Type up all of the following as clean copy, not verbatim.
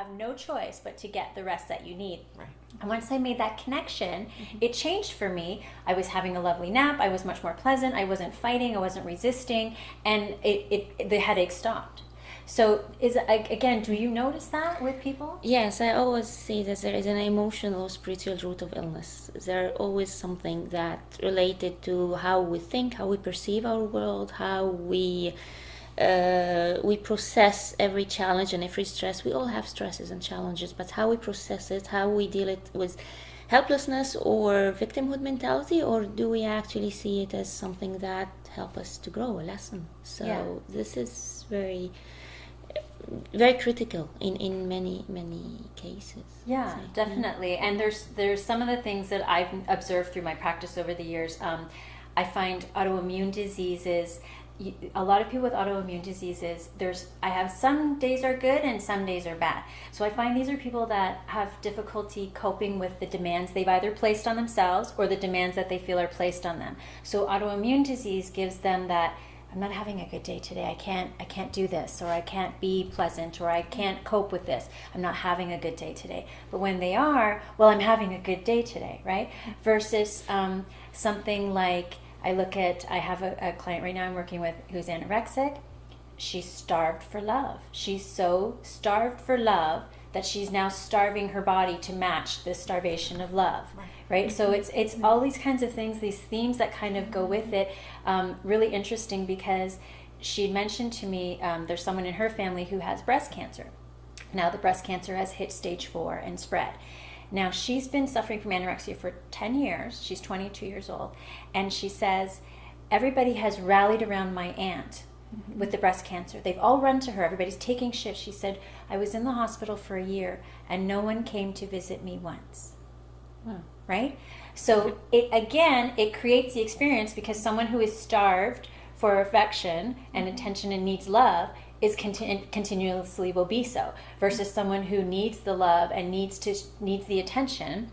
have no choice but to get the rest that you need. Right. And once I made that connection, it changed for me. I was having a lovely nap. I was much more pleasant. I wasn't fighting. I wasn't resisting. And the headache stopped. So again, do you notice that with people? Yes, I always say that there is an emotional or spiritual root of illness. There always something that related to how we think, how we perceive our world, how we process every challenge and every stress. We all have stresses and challenges, but how we process it, how we deal it with helplessness or victimhood mentality, or do we actually see it as something that help us to grow, a lesson? So this is very critical in many cases. Yeah, So, definitely. And there's some of the things that I've observed through my practice over the years. I find autoimmune diseases, a lot of people with autoimmune diseases, I have some days are good and some days are bad. So I find these are people that have difficulty coping with the demands they've either placed on themselves or the demands that they feel are placed on them. So autoimmune disease gives them that, I'm not having a good day today. I can't do this, or I can't be pleasant, or I can't cope with this. I'm not having a good day today. But when they are, well, I'm having a good day today, right? Versus something like, I have a client right now I'm working with who's anorexic. She's starved for love. She's so starved for love that she's now starving her body to match this starvation of love, right? So it's all these kinds of things, these themes that kind of go with it. Really interesting, because she mentioned to me there's someone in her family who has breast cancer. Now the breast cancer has hit stage 4 and spread. Now she's been suffering from anorexia for 10 years. She's 22 years old. And she says, everybody has rallied around my aunt with the breast cancer. They've all run to her. Everybody's taking shifts. She said, I was in the hospital for a year and no one came to visit me once. Wow. Right? So it creates the experience, because someone who is starved for affection and attention and needs love is continuously will be so, versus someone who needs the love and needs the attention.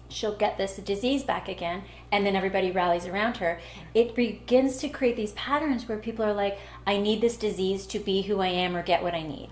She'll get this disease back again, and then everybody rallies around her. It begins to create these patterns where people are like, I need this disease to be who I am or get what I need.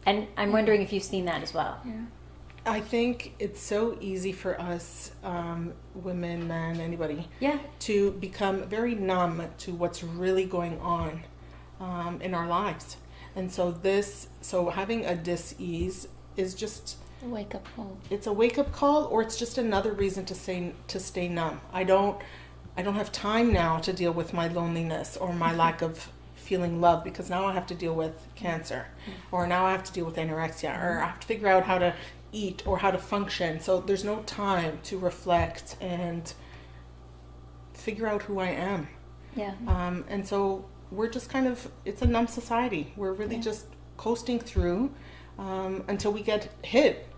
And I'm wondering if you've seen that as well. I think it's so easy for us, women, men, anybody, to become very numb to what's really going on in our lives. And so having a dis-ease is just a wake-up call. It's a wake-up call, or it's just another reason to stay numb. I don't have time now to deal with my loneliness or my lack of feeling love, because now I have to deal with cancer, or now I have to deal with anorexia, or I have to figure out how to eat or how to function. So there's no time to reflect and figure out who I am. And so we're just it's a numb society. We're really just coasting through until we get hit.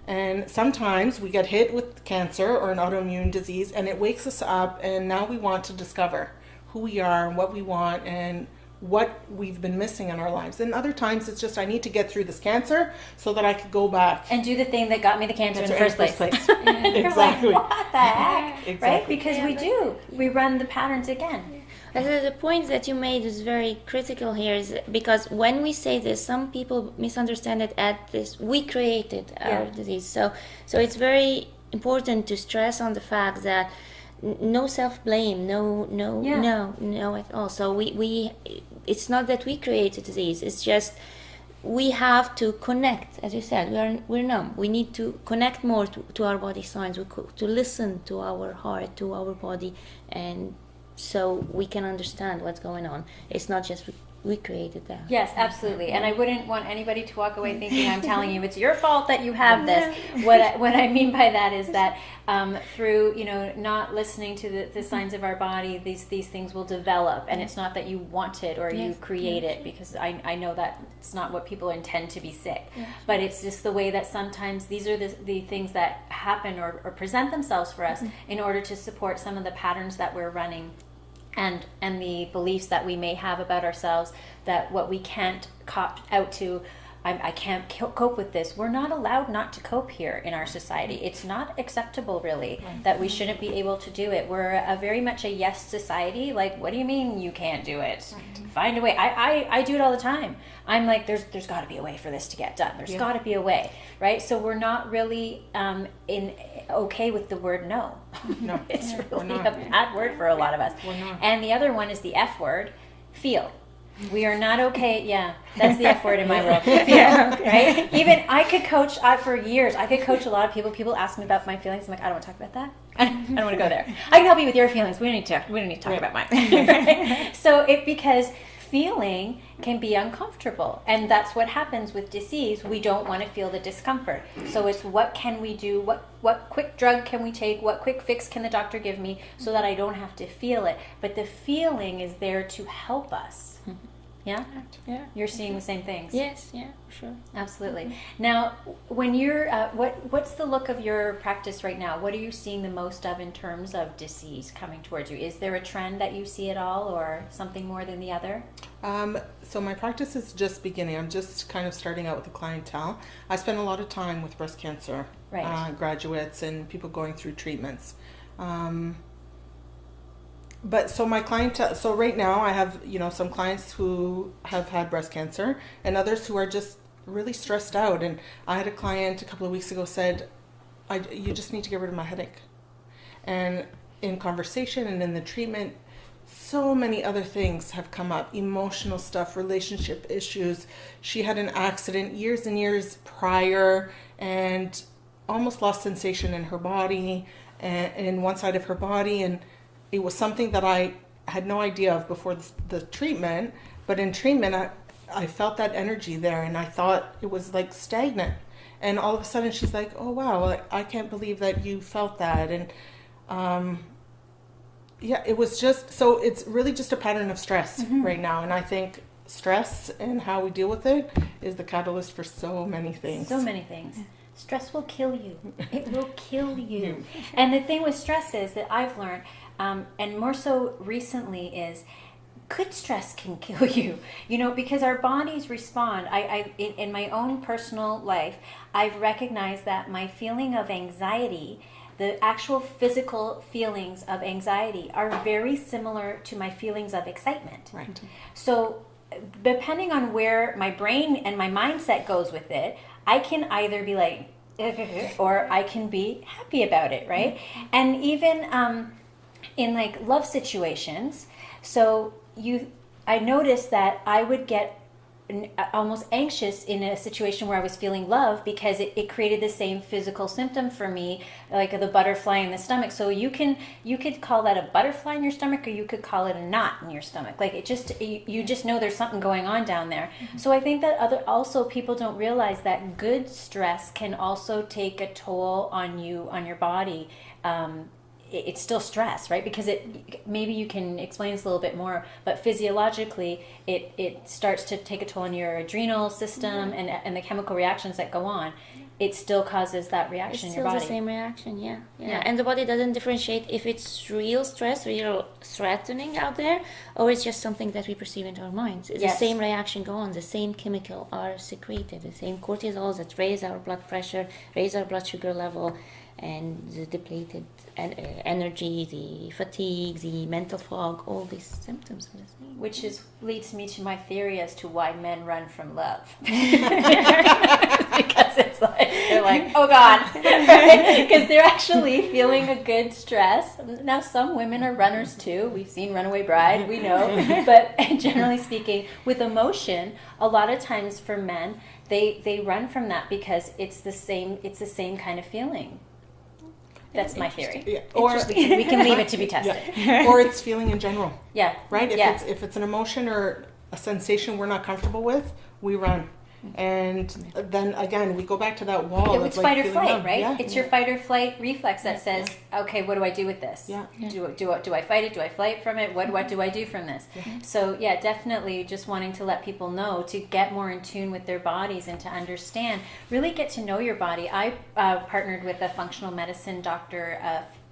And sometimes we get hit with cancer or an autoimmune disease, and it wakes us up, and now we want to discover who we are and what we want and what we've been missing in our lives. And other times it's just, I need to get through this cancer so that I could go back and do the thing that got me the cancer in the first place. Exactly. Like, what the heck? Exactly. Right? Because we run the patterns again. The point that you made is very critical here, is because when we say this, some people misunderstand it as this, we created our disease. So it's very important to stress on the fact that no self-blame, no at all. So we it's not that we created disease, it's just we have to connect. As you said, we're numb. We need to connect more to our body signs, to listen to our heart, to our body, and so we can understand what's going on. It's not just we created that. Yes, absolutely. And I wouldn't want anybody to walk away thinking I'm telling you it's your fault that you have this. What I mean by that is that through not listening to the signs of our body, these things will develop, and it's not that you want it or you create it, because I know that it's not what people intend to be sick, but it's just the way that sometimes these are the things that happen or present themselves for us in order to support some of the patterns that we're running. And the beliefs that we may have about ourselves, that what we can't cop out to, I can't cope with this. We're not allowed not to cope here in our society. It's not acceptable, really, that we shouldn't be able to do it. We're a very much a yes society. Like, what do you mean you can't do it? Find a way. I do it all the time. I'm like, there's got to be a way for this to get done. There's got to be a way, right? So we're not really okay with the word no. No, It's we're really not. a bad word for a lot of us. We're not. And the other one is the F word, feel. We are not okay. Yeah, that's the F word in my world. Feel, right? Even I could coach for years. I could coach a lot of people. People ask me about my feelings. I'm like, I don't want to talk about that. I don't want to go there. I can help you with your feelings. We don't need to talk about mine. Right? So because feeling can be uncomfortable, and that's what happens with disease. We don't want to feel the discomfort. So it's what can we do? What quick drug can we take? What quick fix can the doctor give me so that I don't have to feel it? But the feeling is there to help us. Yeah? Yeah. You're seeing the same things. Yes, yeah, sure. Absolutely. Now, when you're, what's the look of your practice right now? What are you seeing the most of in terms of disease coming towards you? Is there a trend that you see at all, or something more than the other? So my practice is just beginning. I'm just kind of starting out with the clientele. I spend a lot of time with breast cancer graduates and people going through treatments. But so my clientele, so right now I have, some clients who have had breast cancer and others who are just really stressed out. And I had a client a couple of weeks ago said, you just need to get rid of my headache. And in conversation and in the treatment, so many other things have come up, emotional stuff, relationship issues. She had an accident years and years prior and almost lost sensation in her body and in one side of her body. And it was something that I had no idea of before the treatment, but in treatment, I felt that energy there and I thought it was like stagnant. And all of a sudden she's like, oh wow, I can't believe that you felt that. And it was just, so it's really just a pattern of stress right now. And I think stress and how we deal with it is the catalyst for so many things. So many things. Stress will kill you. It will kill you. And the thing with stress is that I've learned, and more so recently, is good stress can kill you, because our bodies respond. In my own personal life, I've recognized that my feeling of anxiety, the actual physical feelings of anxiety, are very similar to my feelings of excitement. Right. So depending on where my brain and my mindset goes with it, I can either be like, or I can be happy about it, right? And even in like love situations, so I noticed that I would get almost anxious in a situation where I was feeling love because it created the same physical symptom for me, like the butterfly in the stomach. So you could call that a butterfly in your stomach, or you could call it a knot in your stomach. Like you just know there's something going on down there. So I think that also people don't realize that good stress can also take a toll on you, on your body. It's still stress, right? Because maybe you can explain this a little bit more, but physiologically it starts to take a toll on your adrenal system and the chemical reactions that go on. It still causes that reaction in your body. It's still the same reaction, yeah. And the body doesn't differentiate if it's real stress, real threatening out there, or it's just something that we perceive into our minds. It's the same reaction go on, the same chemical are secreted, the same cortisols that raise our blood pressure, raise our blood sugar level, and the depleted energy, the fatigue, the mental fog, all these symptoms are the same. Which leads me to my theory as to why men run from love. Because it's like, they're like, oh God. Because they're actually feeling a good stress. Now, some women are runners too. We've seen Runaway Bride, we know. But generally speaking, with emotion, a lot of times for men, they run from that because it's the same kind of feeling. That's my theory. Yeah. Or we can leave it to be tested. Or it's feeling in general. Yeah. Right? If it's an emotion or a sensation we're not comfortable with, we run. And then again, we go back to that wall. It's fight or flight, numb. right? Yeah. It's your fight or flight reflex that says, okay, what do I do with this? Yeah. Do I fight it? Do I flight from it? What do I do from this? So yeah, definitely just wanting to let people know to get more in tune with their bodies and to understand, really get to know your body. I partnered with a functional medicine doctor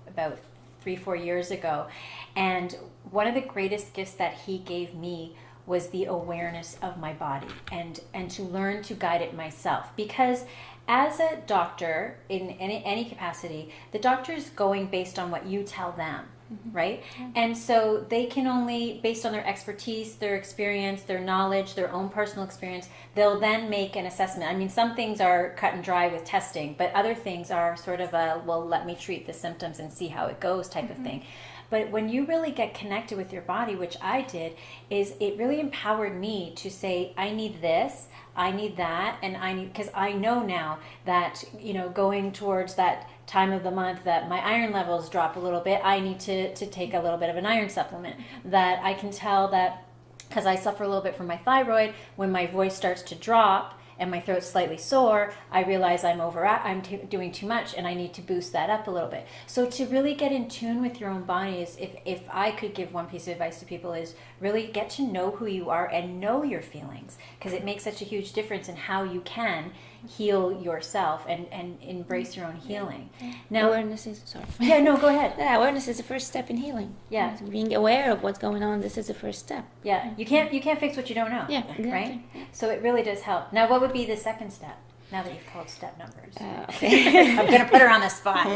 about 3-4 years ago, and one of the greatest gifts that he gave me was the awareness of my body and to learn to guide it myself. Because as a doctor, in any capacity, the doctor is going based on what you tell them, right? And so they can only, based on their expertise, their experience, their knowledge, their own personal experience, they'll then make an assessment. I mean, some things are cut and dry with testing, but other things are sort of a, well, let me treat the symptoms and see how it goes type of thing. But when you really get connected with your body, which I did, is it really empowered me to say, I need this, I need that, and I need, because I know now that, you know, going towards that time of the month that my iron levels drop a little bit, I need to take a little bit of an iron supplement. That I can tell that, because I suffer a little bit from my thyroid, when my voice starts to drop and my throat's slightly sore, I realize I'm doing too much and I need to boost that up a little bit. So to really get in tune with your own body is, if I could give one piece of advice to people, is really get to know who you are and know your feelings, because it makes such a huge difference in how you can heal yourself and embrace your own healing. Now, Awareness is, sorry. yeah, no, go ahead. Yeah, awareness is the first step in healing. Yeah. So being aware of what's going on, this is the first step. Yeah, you can't fix what you don't know. Yeah, exactly. Right. So it really does help. Now, what would be the second step? Now that you've called step numbers, Okay. I'm gonna put her on the spot.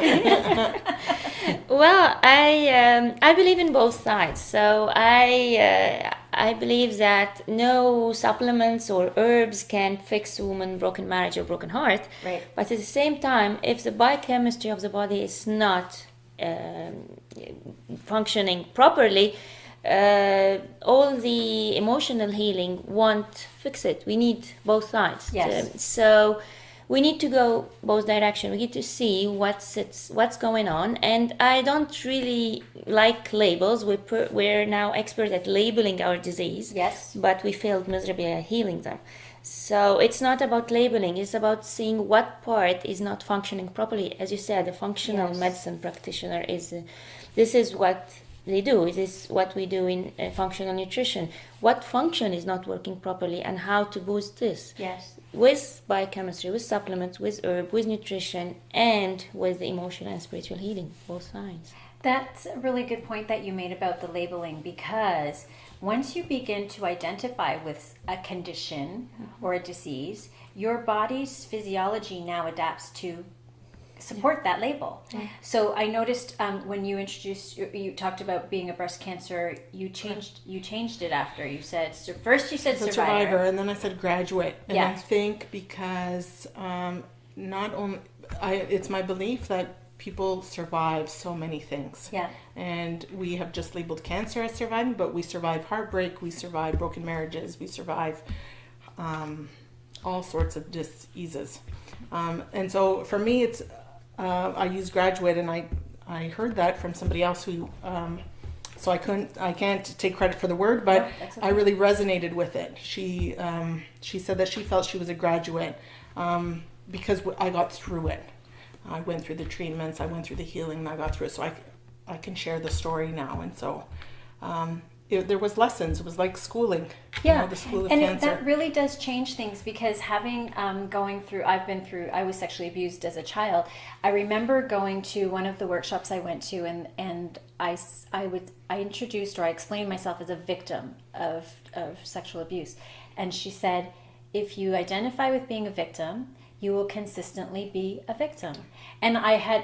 Well, I believe in both sides. So I believe that no supplements or herbs can fix a woman's broken marriage or broken heart. Right. But at the same time, if the biochemistry of the body is not functioning properly, all the emotional healing won't fix it. We need both sides. Yes. So we need to go both directions. We need to see what's going on. And I don't really like labels. We're now expert at labeling our disease. Yes. But we failed miserably at healing them. So it's not about labeling. It's about seeing what part is not functioning properly. As you said, a functional Yes. medicine practitioner is. This is what they do. It is what we do in functional nutrition. What function is not working properly and how to boost this. Yes. With biochemistry, with supplements, with herb, with nutrition, and with the emotional and spiritual healing, both sides. That's a really good point that you made about the labeling, because once you begin to identify with a condition or a disease, your body's physiology now adapts to support that label. So I noticed when you you talked about being a breast cancer, you changed it after. You said, so first you said survivor. And then I said graduate. And Yeah. I think because not only it's my belief that people survive so many things. Yeah. And we have just labeled cancer as surviving, but we survive heartbreak, we survive broken marriages, we survive all sorts of diseases. And so for me, it's I use graduate, and I heard that from somebody else who so I can't take credit for the word, but No, that's okay. I really resonated with it. She said that she felt she was a graduate because I got through it. I went through the treatments, I went through the healing, and I got through it. So I can share the story now. And so there was lessons. It was like schooling. Yeah, the school of and cancer. that really does change things, because having I was sexually abused as a child. I remember going to one of the workshops I went to, and I introduced, or I explained myself as a victim of sexual abuse, and she said, if you identify with being a victim, you will consistently be a victim. And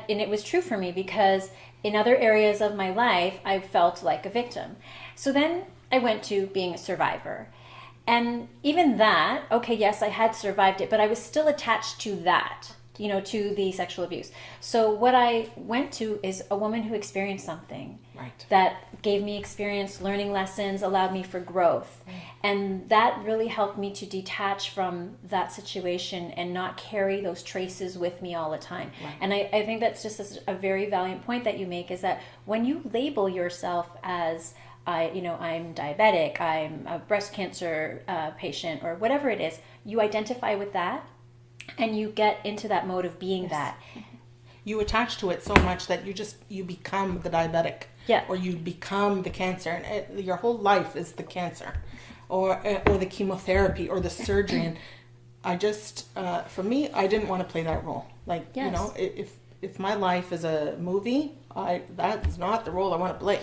it was true for me, because in other areas of my life, I felt like a victim. So then I went to being a survivor. And even that, okay, yes, I had survived it, but I was still attached to that, to the sexual abuse. So what I went to is a woman who experienced something Right. that gave me experience, learning lessons, allowed me for growth. And that really helped me to detach from that situation and not carry those traces with me all the time. Right. And I think that's just a very valiant point that you make, is that when you label yourself as I'm diabetic, I'm a breast cancer patient, or whatever it is, you identify with that and you get into that mode of being that. You attach to it so much that you become the diabetic. Yeah. Or you become the cancer, and your whole life is the cancer, or the chemotherapy, or the surgery. And I just, for me, I didn't want to play that role. Like, Yes. if my life is a movie, that is not the role I want to play.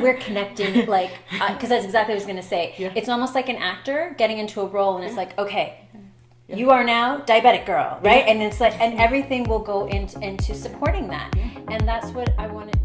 We're connecting, like, because that's exactly what I was going to say. Yeah. It's almost like an actor getting into a role, and it's like, okay, you are now diabetic girl, right? And it's like, and everything will go into supporting that, and that's what I want to,